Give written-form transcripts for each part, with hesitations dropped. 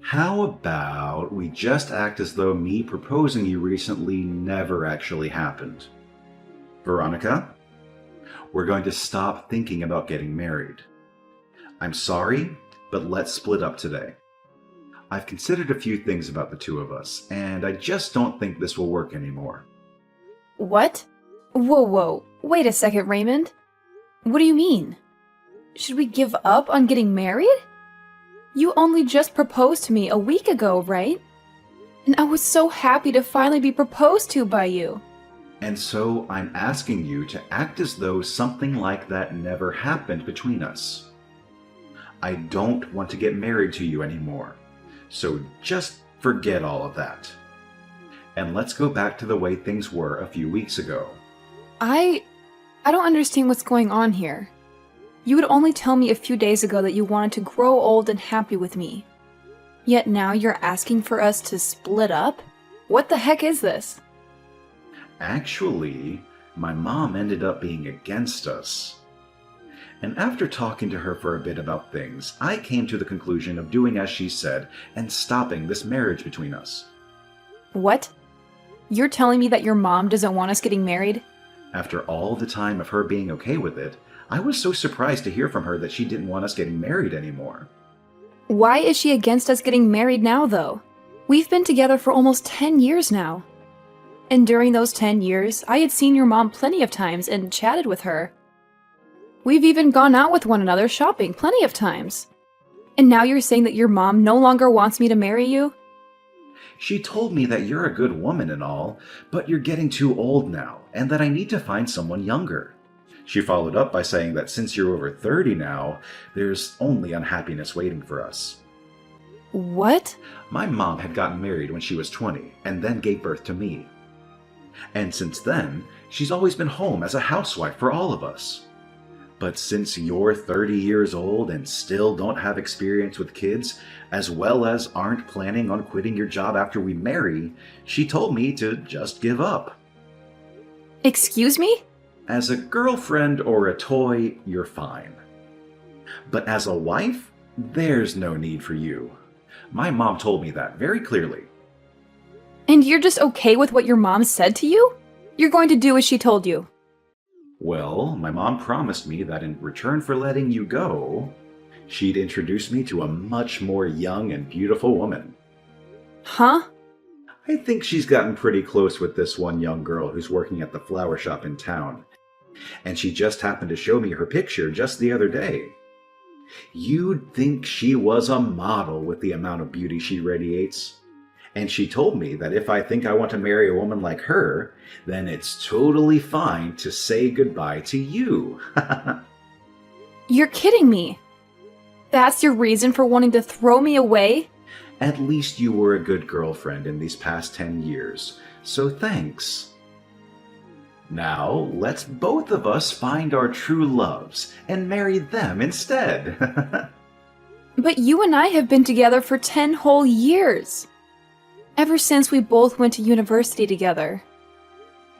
How about we just act as though me proposing you recently never actually happened? Veronica, we're going to stop thinking about getting married. I'm sorry, but let's split up today. I've considered a few things about the two of us, and I just don't think this will work anymore. What? Whoa. Wait a second, Raymond. What do you mean? Should we give up on getting married? You only just proposed to me a week ago, right? And I was so happy to finally be proposed to by you. And so I'm asking you to act as though something like that never happened between us. I don't want to get married to you anymore, so just forget all of that. And let's go back to the way things were a few weeks ago. I don't understand what's going on here. You would only tell me a few days ago that you wanted to grow old and happy with me. Yet now you're asking for us to split up? What the heck is this? Actually, my mom ended up being against us. And after talking to her for a bit about things, I came to the conclusion of doing as she said and stopping this marriage between us. What? You're telling me that your mom doesn't want us getting married? After all the time of her being okay with it, I was so surprised to hear from her that she didn't want us getting married anymore. Why is she against us getting married now, though? We've been together for almost 10 years now. And during those 10 years, I had seen your mom plenty of times and chatted with her. We've even gone out with one another shopping plenty of times. And now you're saying that your mom no longer wants me to marry you? She told me that you're a good woman and all, but you're getting too old now, and that I need to find someone younger. She followed up by saying that since you're over 30 now, there's only unhappiness waiting for us. What? My mom had gotten married when she was 20, and then gave birth to me. And since then, she's always been home as a housewife for all of us. But since you're 30 years old and still don't have experience with kids, as well as aren't planning on quitting your job after we marry, she told me to just give up. Excuse me? As a girlfriend or a toy, you're fine. But as a wife, there's no need for you. My mom told me that very clearly. And you're just okay with what your mom said to you? You're going to do as she told you. Well, my mom promised me that in return for letting you go, she'd introduce me to a much more young and beautiful woman. Huh? I think she's gotten pretty close with this one young girl who's working at the flower shop in town. And she just happened to show me her picture just the other day. You'd think she was a model with the amount of beauty she radiates. And she told me that if I think I want to marry a woman like her, then it's totally fine to say goodbye to you. You're kidding me. That's your reason for wanting to throw me away? At least you were a good girlfriend in these past 10 years, so thanks. Now, let's both of us find our true loves and marry them instead. But you and I have been together for 10 whole years. Ever since we both went to university together.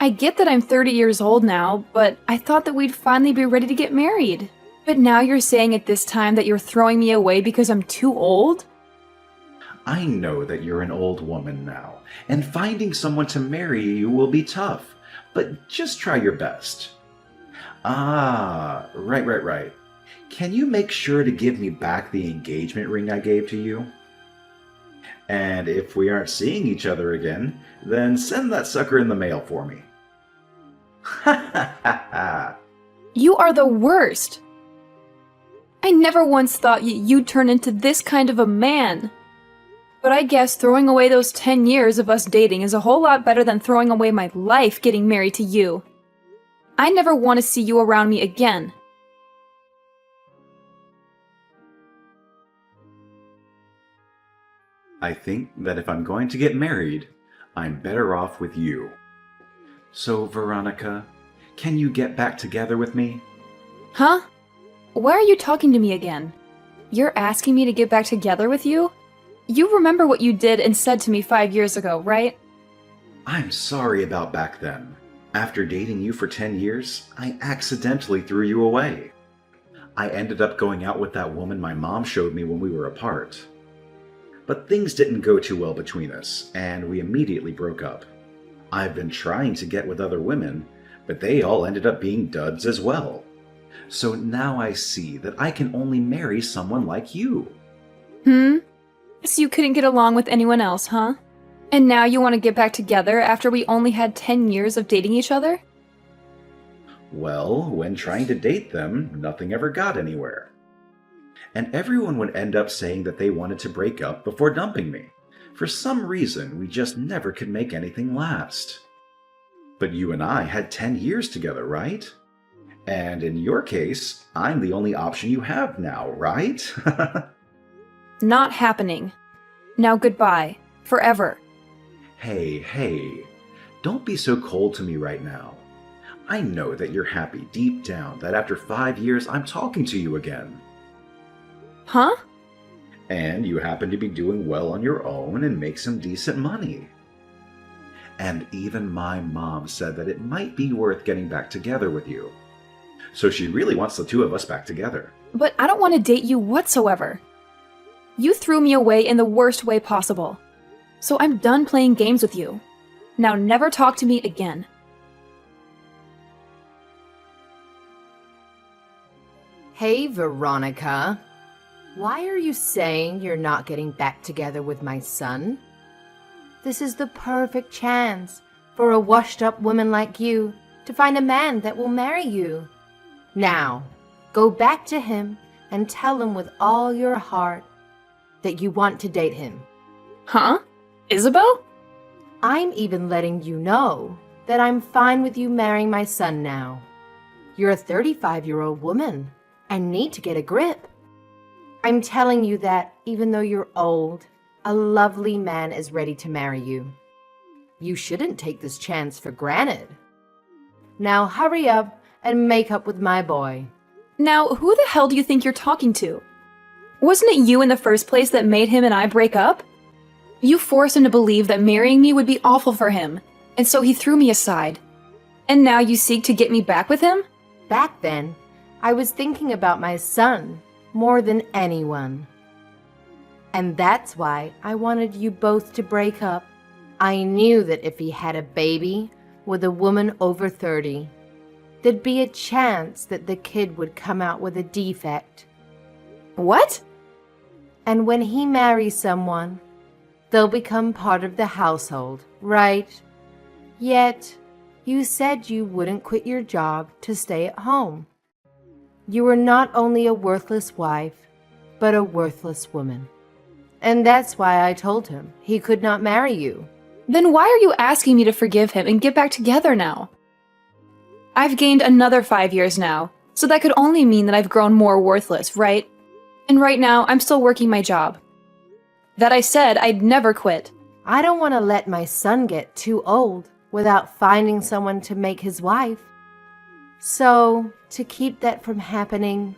I get that I'm 30 years old now, but I thought that we'd finally be ready to get married. But now you're saying at this time that you're throwing me away because I'm too old? I know that you're an old woman now, and finding someone to marry you will be tough, but just try your best. Ah, right. Can you make sure to give me back the engagement ring I gave to you? And if we aren't seeing each other again, then send that sucker in the mail for me. Ha ha ha ha! You are the worst! I never once thought you'd turn into this kind of a man. But I guess throwing away those 10 years of us dating is a whole lot better than throwing away my life getting married to you. I never want to see you around me again. I think that if I'm going to get married, I'm better off with you. So, Veronica, can you get back together with me? Huh? Why are you talking to me again? You're asking me to get back together with you? You remember what you did and said to me 5 years ago, right? I'm sorry about back then. After dating you for 10 years, I accidentally threw you away. I ended up going out with that woman my mom showed me when we were apart. But things didn't go too well between us, and we immediately broke up. I've been trying to get with other women, but they all ended up being duds as well. So now I see that I can only marry someone like you. Hmm? So you couldn't get along with anyone else, huh? And now you want to get back together after we only had 10 years of dating each other? Well, when trying to date them, nothing ever got anywhere. And everyone would end up saying that they wanted to break up before dumping me. For some reason, we just never could make anything last. But you and I had 10 years together, right? And in your case, I'm the only option you have now, right? Not happening. Now goodbye. Forever. Hey, don't be so cold to me right now. I know that you're happy deep down that after 5 years I'm talking to you again. Huh? And you happen to be doing well on your own and make some decent money. And even my mom said that it might be worth getting back together with you. So she really wants the two of us back together. But I don't want to date you whatsoever. You threw me away in the worst way possible. So I'm done playing games with you. Now never talk to me again. Hey, Veronica. Why are you saying you're not getting back together with my son? This is the perfect chance for a washed-up woman like you to find a man that will marry you. Now, go back to him and tell him with all your heart that you want to date him. Huh? Isabel? I'm even letting you know that I'm fine with you marrying my son now. You're a 35-year-old woman and need to get a grip. I'm telling you that even though you're old, a lovely man is ready to marry you. You shouldn't take this chance for granted. Now hurry up and make up with my boy. Now, who the hell do you think you're talking to? Wasn't it you in the first place that made him and I break up? You forced him to believe that marrying me would be awful for him, and so he threw me aside. And now you seek to get me back with him? Back then, I was thinking about my son more than anyone. And that's why I wanted you both to break up. I knew that if he had a baby with a woman over 30, there'd be a chance that the kid would come out with a defect. What? And when he marries someone, they'll become part of the household, right? Yet, you said you wouldn't quit your job to stay at home. You were not only a worthless wife, but a worthless woman. And that's why I told him he could not marry you. Then why are you asking me to forgive him and get back together now? I've gained another 5 years now, so that could only mean that I've grown more worthless, right? And right now, I'm still working my job. That I said I'd never quit. I don't want to let my son get too old without finding someone to make his wife. So, to keep that from happening,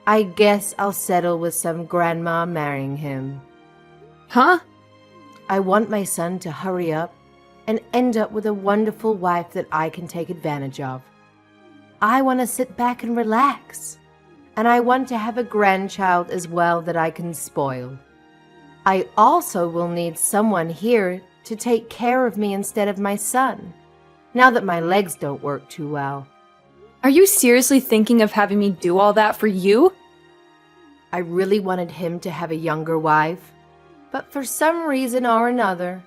I guess I'll settle with some grandma marrying him. Huh? I want my son to hurry up and end up with a wonderful wife that I can take advantage of. I want to sit back and relax. And I want to have a grandchild as well that I can spoil. I also will need someone here to take care of me instead of my son, now that my legs don't work too well. Are you seriously thinking of having me do all that for you? I really wanted him to have a younger wife, but for some reason or another,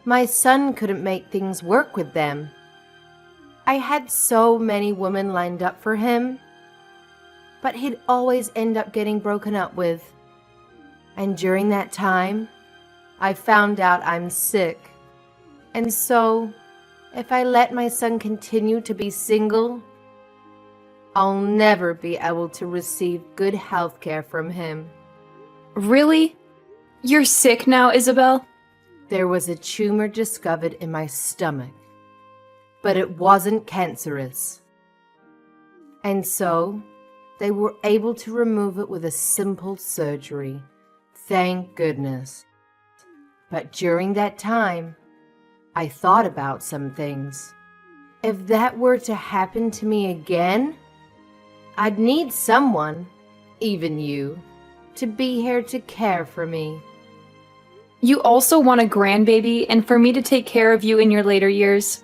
my son couldn't make things work with them. I had so many women lined up for him, but he'd always end up getting broken up with. And during that time, I found out I'm sick. And so, if I let my son continue to be single, I'll never be able to receive good health care from him. Really? You're sick now, Isabel? There was a tumor discovered in my stomach, but it wasn't cancerous. And so, they were able to remove it with a simple surgery. Thank goodness. But during that time, I thought about some things. If that were to happen to me again, I'd need someone, even you, to be here to care for me You also want a grandbaby and for me to take care of you in your later years?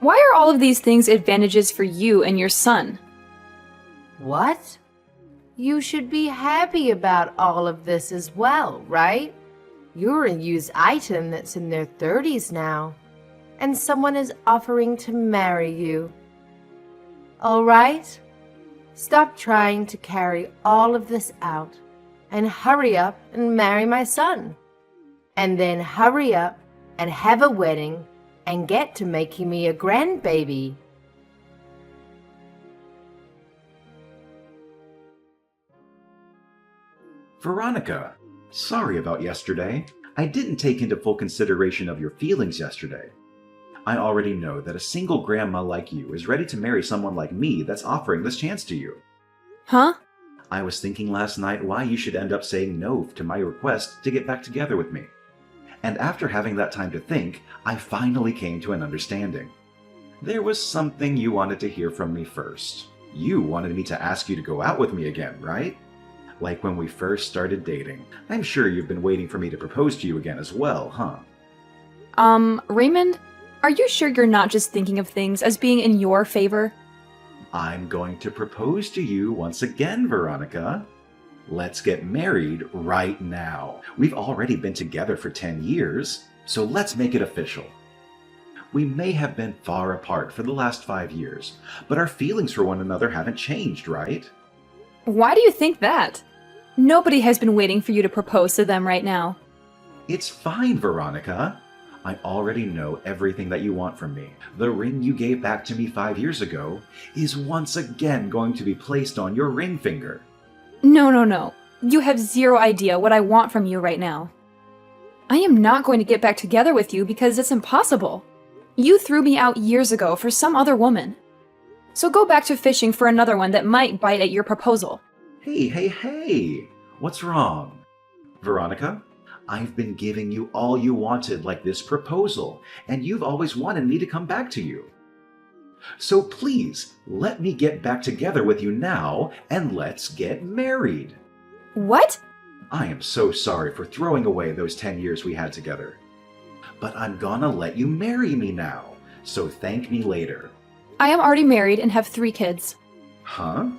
Why are all of these things advantages for you and your son? What? You should be happy about all of this as well, right? You're a used item that's in their 30s now, and someone is offering to marry you. All right? Stop trying to carry all of this out, and hurry up and marry my son. And then hurry up and have a wedding and get to making me a grandbaby. Veronica, sorry about yesterday. I didn't take into full consideration of your feelings yesterday. I already know that a single grandma like you is ready to marry someone like me that's offering this chance to you. Huh? I was thinking last night why you should end up saying no to my request to get back together with me. And after having that time to think, I finally came to an understanding. There was something you wanted to hear from me first. You wanted me to ask you to go out with me again, right? Like when we first started dating. I'm sure you've been waiting for me to propose to you again as well, huh? Raymond, are you sure you're not just thinking of things as being in your favor? I'm going to propose to you once again, Veronica. Let's get married right now. We've already been together for 10 years, so let's make it official. We may have been far apart for the last 5 years, but our feelings for one another haven't changed, right? Why do you think that? Nobody has been waiting for you to propose to them right now. It's fine, Veronica. I already know everything that you want from me. The ring you gave back to me 5 years ago is once again going to be placed on your ring finger. No. You have zero idea what I want from you right now. I am not going to get back together with you because it's impossible. You threw me out years ago for some other woman. So go back to fishing for another one that might bite at your proposal. Hey! What's wrong? Veronica, I've been giving you all you wanted, like this proposal, and you've always wanted me to come back to you. So please, let me get back together with you now, and let's get married. What? I am so sorry for throwing away those 10 years we had together. But I'm gonna let you marry me now, so thank me later. I am already married and have 3 kids. Huh?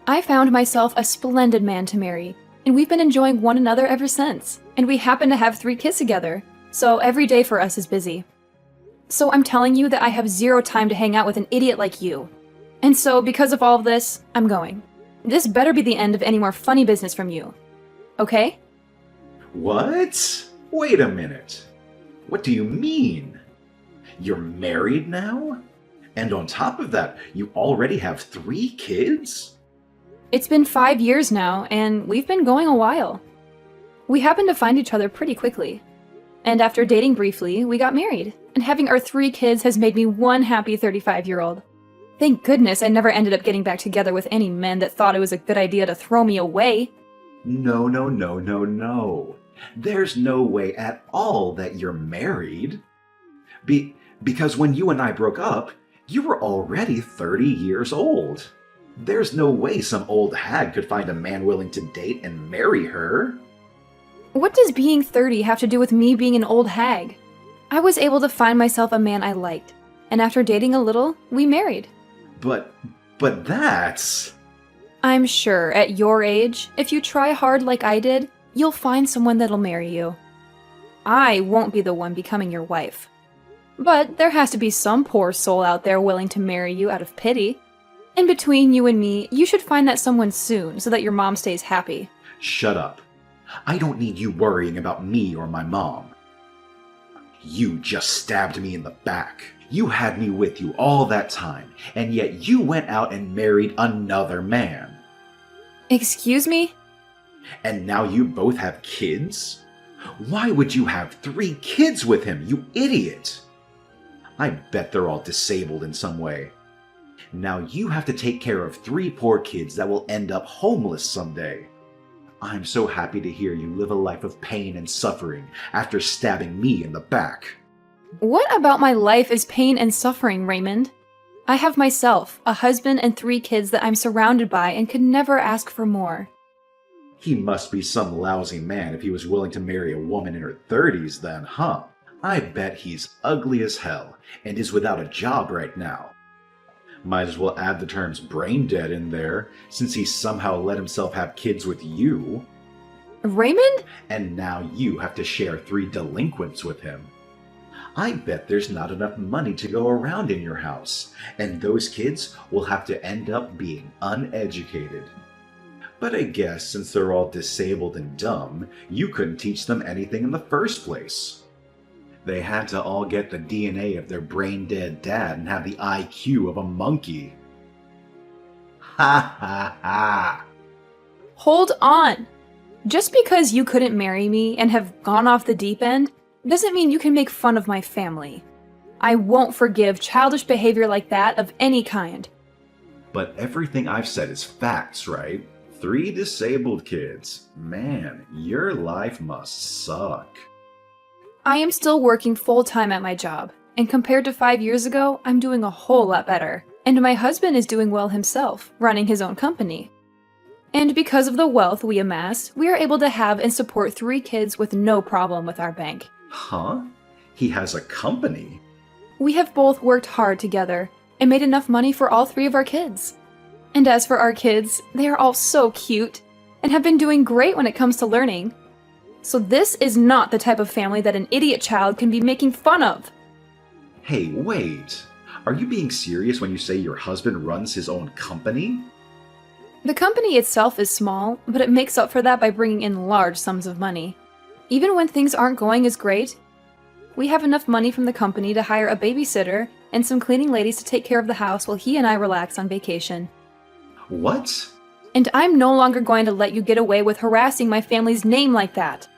I found myself a splendid man to marry, and we've been enjoying one another ever since. And we happen to have 3 kids together, so every day for us is busy. So I'm telling you that I have zero time to hang out with an idiot like you. And so, because of all of this, I'm going. This better be the end of any more funny business from you. Okay? What? Wait a minute. What do you mean? You're married now? And on top of that, you already have 3 kids? It's been 5 years now, and we've been going a while. We happened to find each other pretty quickly. And after dating briefly, we got married. And having our 3 kids has made me one happy 35-year-old. Thank goodness I never ended up getting back together with any men that thought it was a good idea to throw me away. No. There's no way at all that you're married. Because when you and I broke up, you were already 30 years old. There's no way some old hag could find a man willing to date and marry her. What does being 30 have to do with me being an old hag? I was able to find myself a man I liked, and after dating a little, we married. But that's... I'm sure, at your age, if you try hard like I did, you'll find someone that'll marry you. I won't be the one becoming your wife. But there has to be some poor soul out there willing to marry you out of pity. And between you and me, you should find that someone soon so that your mom stays happy. Shut up. I don't need you worrying about me or my mom. You just stabbed me in the back. You had me with you all that time, and yet you went out and married another man. Excuse me? And now you both have kids? Why would you have 3 kids with him, you idiot? I bet they're all disabled in some way. Now you have to take care of 3 poor kids that will end up homeless someday. I'm so happy to hear you live a life of pain and suffering after stabbing me in the back. What about my life is pain and suffering, Raymond? I have myself, a husband, and 3 kids that I'm surrounded by and could never ask for more. He must be some lousy man if he was willing to marry a woman in her 30s then, huh? I bet he's ugly as hell and is without a job right now. Might as well add the terms brain dead in there, since he somehow let himself have kids with you. Raymond? And now you have to share 3 delinquents with him. I bet there's not enough money to go around in your house, and those kids will have to end up being uneducated. But I guess since they're all disabled and dumb, you couldn't teach them anything in the first place. They had to all get the DNA of their brain-dead dad and have the IQ of a monkey. Ha ha ha! Hold on! Just because you couldn't marry me and have gone off the deep end doesn't mean you can make fun of my family. I won't forgive childish behavior like that of any kind. But everything I've said is facts, right? 3 disabled kids. Man, your life must suck. I am still working full-time at my job, and compared to 5 years ago, I'm doing a whole lot better. And my husband is doing well himself, running his own company. And because of the wealth we amassed, we are able to have and support 3 kids with no problem with our bank. Huh? He has a company? We have both worked hard together and made enough money for all 3 of our kids. And as for our kids, they are all so cute and have been doing great when it comes to learning. So this is not the type of family that an idiot child can be making fun of. Hey, wait. Are you being serious when you say your husband runs his own company? The company itself is small, but it makes up for that by bringing in large sums of money. Even when things aren't going as great, we have enough money from the company to hire a babysitter and some cleaning ladies to take care of the house while he and I relax on vacation. What? And I'm no longer going to let you get away with harassing my family's name like that.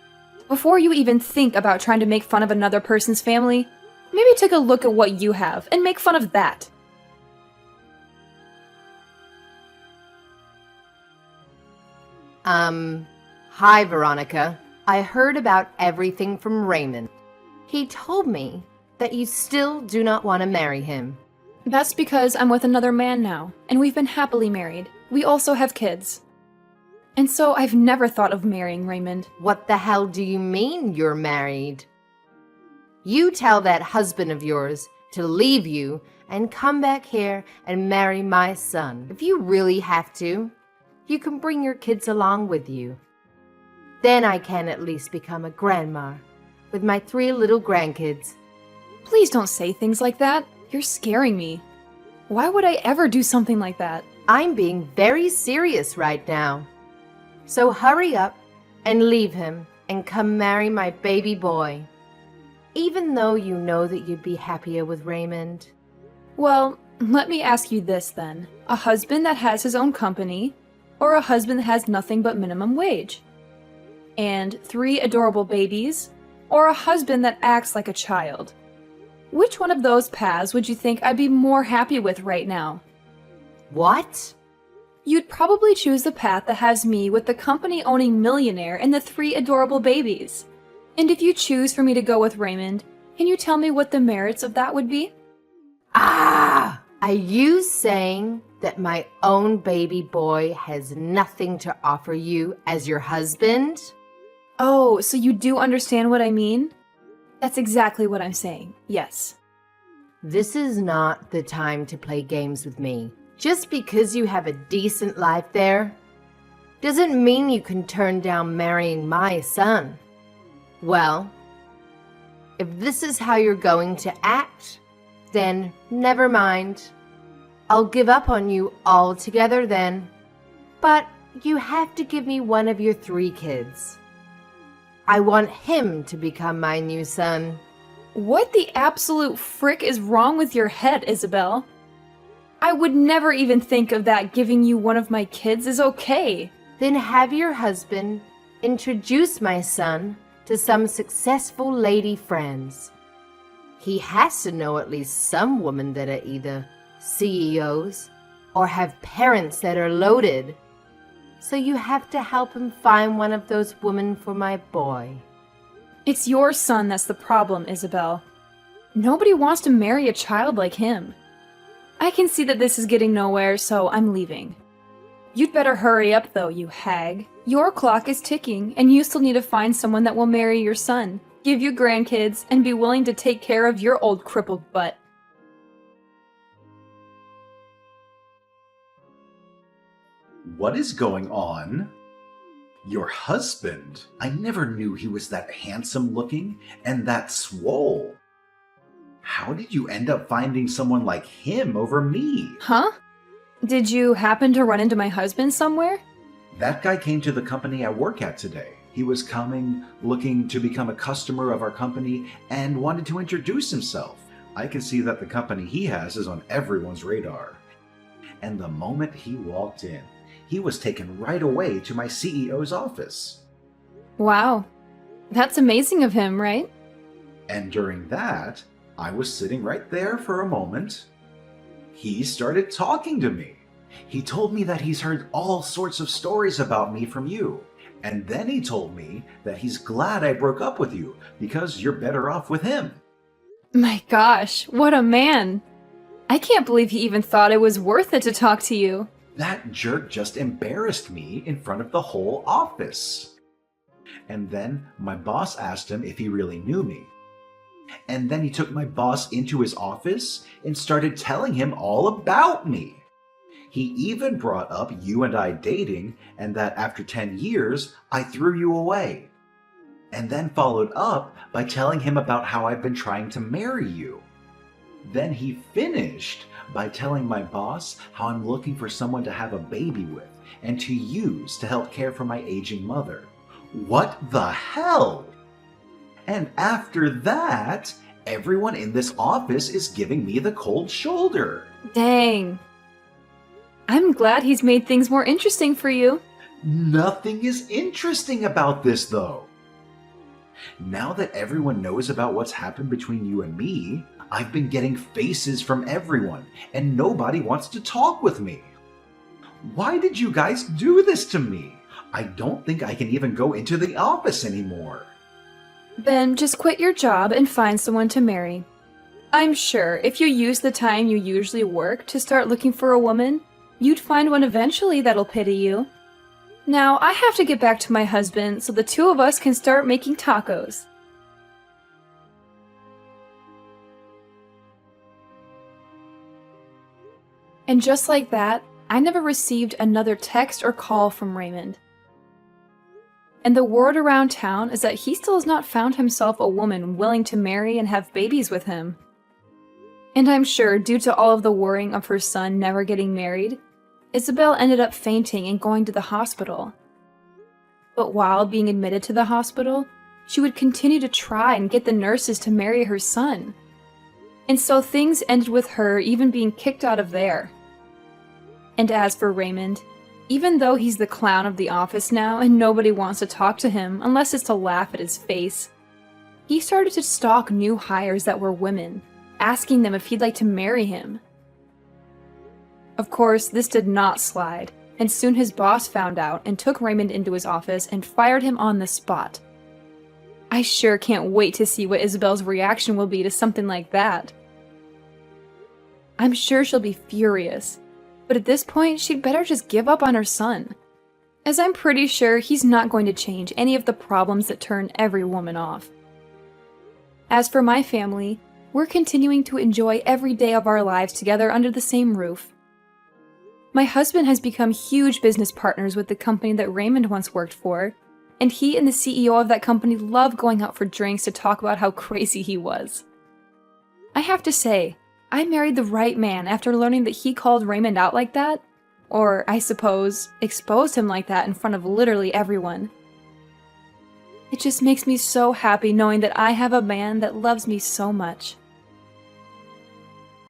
Before you even think about trying to make fun of another person's family, maybe take a look at what you have and make fun of that. Hi, Veronica. I heard about everything from Raymond. He told me that you still do not want to marry him. That's because I'm with another man now, and we've been happily married. We also have kids. And so I've never thought of marrying Raymond. What the hell do you mean you're married? You tell that husband of yours to leave you and come back here and marry my son. If you really have to, you can bring your kids along with you. Then I can at least become a grandma with my 3 little grandkids. Please don't say things like that. You're scaring me. Why would I ever do something like that? I'm being very serious right now. So hurry up and leave him and come marry my baby boy. Even though you know that you'd be happier with Raymond. Well, let me ask you this then. A husband that has his own company, or a husband that has nothing but minimum wage? And 3 adorable babies, or a husband that acts like a child? Which one of those paths would you think I'd be more happy with right now? What? You'd probably choose the path that has me with the company-owning millionaire and the 3 adorable babies. And if you choose for me to go with Raymond, can you tell me what the merits of that would be? Ah! Are you saying that my own baby boy has nothing to offer you as your husband? Oh, so you do understand what I mean? That's exactly what I'm saying, yes. This is not the time to play games with me. Just because you have a decent life there, doesn't mean you can turn down marrying my son. Well, if this is how you're going to act, then never mind. I'll give up on you altogether then. But you have to give me one of your 3 kids. I want him to become my new son. What the absolute frick is wrong with your head, Isabel? I would never even think of that. Giving you one of my kids is okay. Then have your husband introduce my son to some successful lady friends. He has to know at least some women that are either CEOs or have parents that are loaded. So you have to help him find one of those women for my boy. It's your son that's the problem, Isabel. Nobody wants to marry a child like him. I can see that this is getting nowhere, so I'm leaving. You'd better hurry up though, you hag. Your clock is ticking, and you still need to find someone that will marry your son, give you grandkids, and be willing to take care of your old crippled butt. What is going on? Your husband? I never knew he was that handsome looking and that swole. How did you end up finding someone like him over me? Huh? Did you happen to run into my husband somewhere? That guy came to the company I work at today. He was coming, looking to become a customer of our company, and wanted to introduce himself. I can see that the company he has is on everyone's radar. And the moment he walked in, he was taken right away to my CEO's office. Wow. That's amazing of him, right? And during that, I was sitting right there for a moment. He started talking to me. He told me that he's heard all sorts of stories about me from you. And then he told me that he's glad I broke up with you because you're better off with him. My gosh, what a man. I can't believe he even thought it was worth it to talk to you. That jerk just embarrassed me in front of the whole office. And then my boss asked him if he really knew me. And then he took my boss into his office and started telling him all about me. He even brought up you and I dating and that after 10 years, I threw you away. And then followed up by telling him about how I've been trying to marry you. Then he finished by telling my boss how I'm looking for someone to have a baby with and to use to help care for my aging mother. What the hell? And after that, everyone in this office is giving me the cold shoulder. Dang. I'm glad he's made things more interesting for you. Nothing is interesting about this, though. Now that everyone knows about what's happened between you and me, I've been getting faces from everyone, and nobody wants to talk with me. Why did you guys do this to me? I don't think I can even go into the office anymore. Then just quit your job and find someone to marry. I'm sure if you use the time you usually work to start looking for a woman, you'd find one eventually that'll pity you. Now, I have to get back to my husband so the two of us can start making tacos. And just like that, I never received another text or call from Raymond. And the word around town is that he still has not found himself a woman willing to marry and have babies with him. And I'm sure, due to all of the worrying of her son never getting married, Isabel ended up fainting and going to the hospital. But while being admitted to the hospital, she would continue to try and get the nurses to marry her son. And so things ended with her even being kicked out of there. And as for Raymond, even though he's the clown of the office now and nobody wants to talk to him unless it's to laugh at his face, he started to stalk new hires that were women, asking them if he'd like to marry him. Of course, this did not slide, and soon his boss found out and took Raymond into his office and fired him on the spot. I sure can't wait to see what Isabel's reaction will be to something like that. I'm sure she'll be furious, but at this point she'd better just give up on her son, as I'm pretty sure he's not going to change any of the problems that turn every woman off. As for my family, we're continuing to enjoy every day of our lives together under the same roof. My husband has become huge business partners with the company that Raymond once worked for, and he and the CEO of that company love going out for drinks to talk about how crazy he was. I have to say, I married the right man after learning that he called Raymond out like that, or I suppose, exposed him like that in front of literally everyone. It just makes me so happy knowing that I have a man that loves me so much.